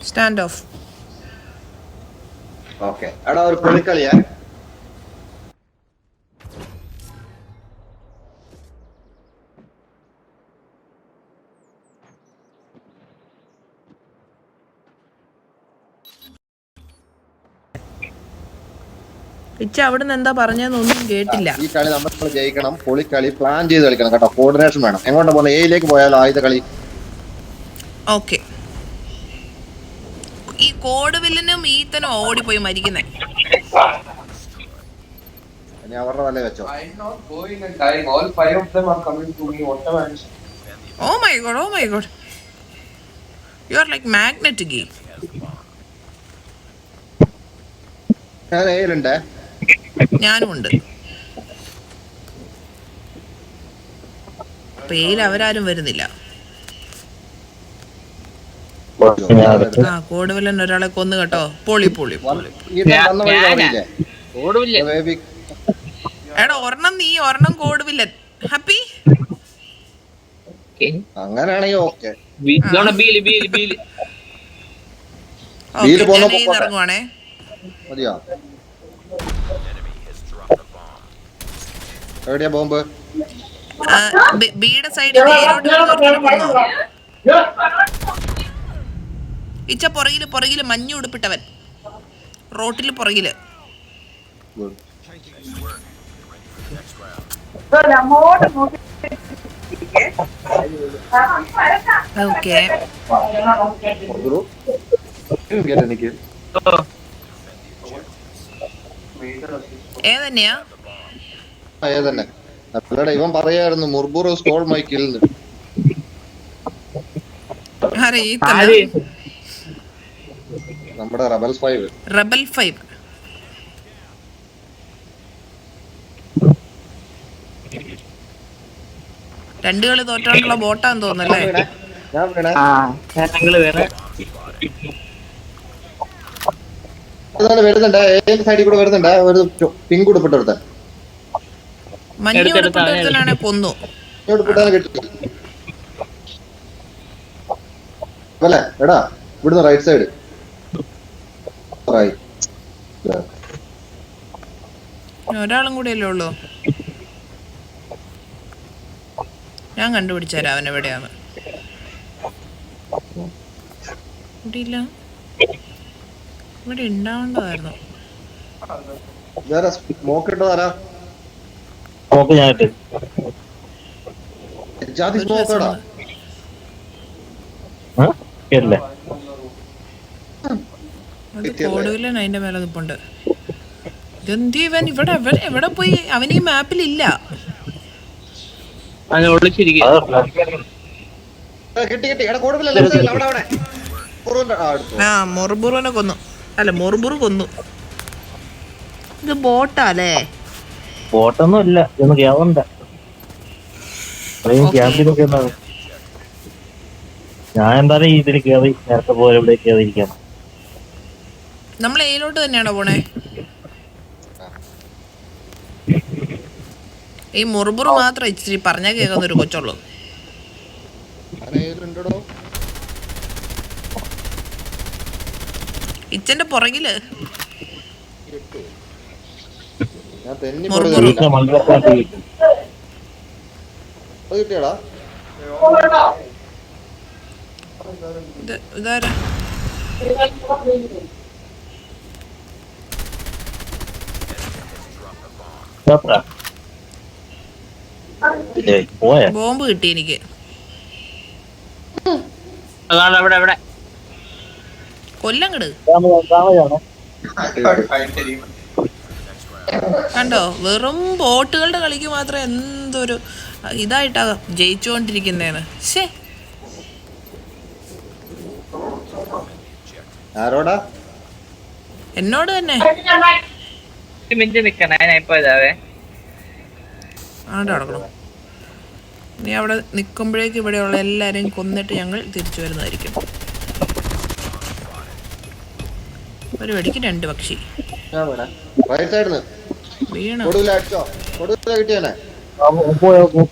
Stand of. Okay എടാ ഒരു പൊളിക്കളിയാ. അവിടുന്ന് എന്താ പറഞ്ഞൊന്നും കേട്ടില്ല. ഈ കളി നമ്മൾ ജയിക്കണം. പൊളിക്കളി പ്ലാൻ ചെയ്ത് കളിക്കണം കേട്ടോ. കോർഡിനേഷൻ വേണം. എങ്ങോട്ടാ പോകുന്നത്? എയിലേക്ക് പോയാലോ? ആയുധ കളി. ഓക്കെ. ഈ കോഡുവില്ലിനും ഈത്തനും ഓടിപ്പോയി മരിക്കുന്നേ. അവരുടെ തന്നെ വെച്ചോ. Oh my god, oh my god. You are like magnetic. ഞാൻ എയിലുണ്ടേ. ഞാനും ഉണ്ട്. പേയിൽ അവരാരും വരുന്നില്ല. ആ കോടുവില്ലൻ ഒരാളെ കൊന്നു കേട്ടോ. പൊളി പൊളി പൊളി. എടാ ഒരെണ്ണം നീ, ഒരെണ്ണം കോടുവില്ലൻ. ഹാപ്പി? അങ്ങനെയാണെങ്കിൽ ഓക്കെ. ഇറങ്ങുവാണേ. മതിയോ? എവിടെയാ ബോംബ്? ബിയുടെ സൈഡിൽ ഇച്ച പുറകില് മഞ്ഞ ഉടുപ്പിട്ടവൻ റോട്ടില് പുറകില്. ഓക്കെ ഏതന്നെയാ? ഏതന്നെ അല്ലടാ, ഇവൻ പറയായിരുന്നു മുർബുറോ സ്റ്റോൾ മൈ കിൽ. നമ്മുടെ റബൽ 5 രണ്ടു കളി തോറ്റാണ്ടുള്ള ബോട്ടാന്ന് തോന്നല്ലേ? വരുന്നുണ്ട്. ഏത് സൈഡിൽ കൂടെ വരുന്നുണ്ട്? ഒരു പിങ്ക് ഉടുപ്പിട്ടെടുത്ത മഞ്ഞ ഉടുപ്പിട്ടെടുത്തനാണെ കൊന്നു. കിട്ടില്ല അല്ലേ? എടാ ഇവിടുന്ന് റൈറ്റ് സൈഡ്. ഒരാളും കൂടെ അല്ലേ ഉള്ളൂ. ഞാൻ കണ്ടുപിടിച്ചേരാ അവൻ എവിടെയാണ്. ഇവിടെയില്ല. ഇവിടെ ഉണ്ടാവേണ്ടതായിരുന്നു. കോടുവില്ലൻ അതിന്റെ മേലെ നിപ്പുണ്ട്. ഇതെന്തി ഇവൻ ഇവിടെ എവിടെ പോയി? അവൻ ഈ മാപ്പിലില്ല. ആ മൊർബുറിനെ കൊന്നു. അല്ല മൊർബുറ് കൊന്നു. ഇത് ബോട്ടല്ലേ? ബോട്ടൊന്നും ഇല്ല. ഞാൻ എന്തായാലും ഇതിൽ കയറി നേരത്തെ പോലെ ഇവിടെ കയറിയിരിക്കാം. നമ്മൾ എയിലോട്ട് തന്നെയാണോ പോണേ? ഈ മുറുബുറ് മാത്രം ഇച്ചിരി പറഞ്ഞാൽ കേൾക്കുന്ന ഒരു കൊച്ചുള്ളൂ. ഇച്ചന്റെ പുറകില് ഇതാരാ? ബോംബ് കിട്ടി എനിക്ക്. കൊല്ലങ്ങട് കണ്ടോ? വെറും ബോട്ടുകളുടെ കളിക്ക് മാത്രം എന്തൊരു ഇതായിട്ടാ ജയിച്ചുകൊണ്ടിരിക്കുന്നേന്ന്. ശേ, എന്നോട് തന്നെ ആണ്ട് നടക്കണം. നീ അവിടെ നിൽക്കുമ്പോഴേക്ക് ഇവിടെയുള്ള എല്ലാരെയും കൊന്നിട്ട് ഞങ്ങൾ തിരിച്ചു വരുന്നതായിരിക്കും. ഒരു വെടിക്ക് 2 പക്ഷി വീണോ?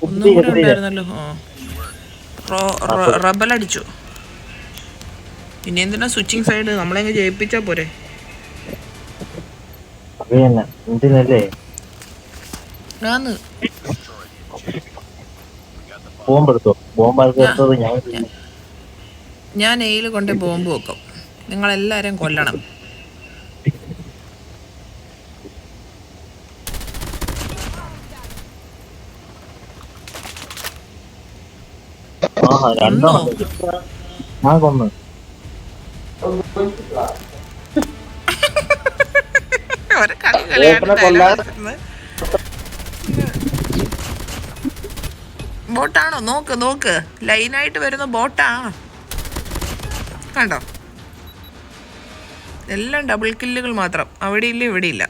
ഒന്നും കൂടെ ഉണ്ടായിരുന്നല്ലോ. റബൽ അടിച്ചു. പിന്നെ എന്തിനാ സ്വിച്ചിങ് സൈഡ്? നമ്മളെങ്ങ് ജയിപ്പിച്ചാ പോരെ. അത് തന്നെ എന്തിനല്ലേ ഞാന്ന് ബോംബെടുത്തോ? ബോംബെടുത്തത് ഞാൻ എയിൽ കൊണ്ട് ബോംബ് വെക്കും. നിങ്ങളെല്ലാവരും കൊല്ലണം. രണ്ടോ ഞാൻ കൊന്ന്. ഒരു കളി ഓപ്പനെ കൊല്ലാൻ ബോട്ടാണോ? നോക്ക് നോക്ക്, ലൈനായിട്ട് വരുന്ന ബോട്ടാ. കണ്ടോ? എല്ലാം ഡബിൾ കില്ലുകൾ മാത്രം. അവിടെ ഇല്ല ഇവിടെ ഇല്ല.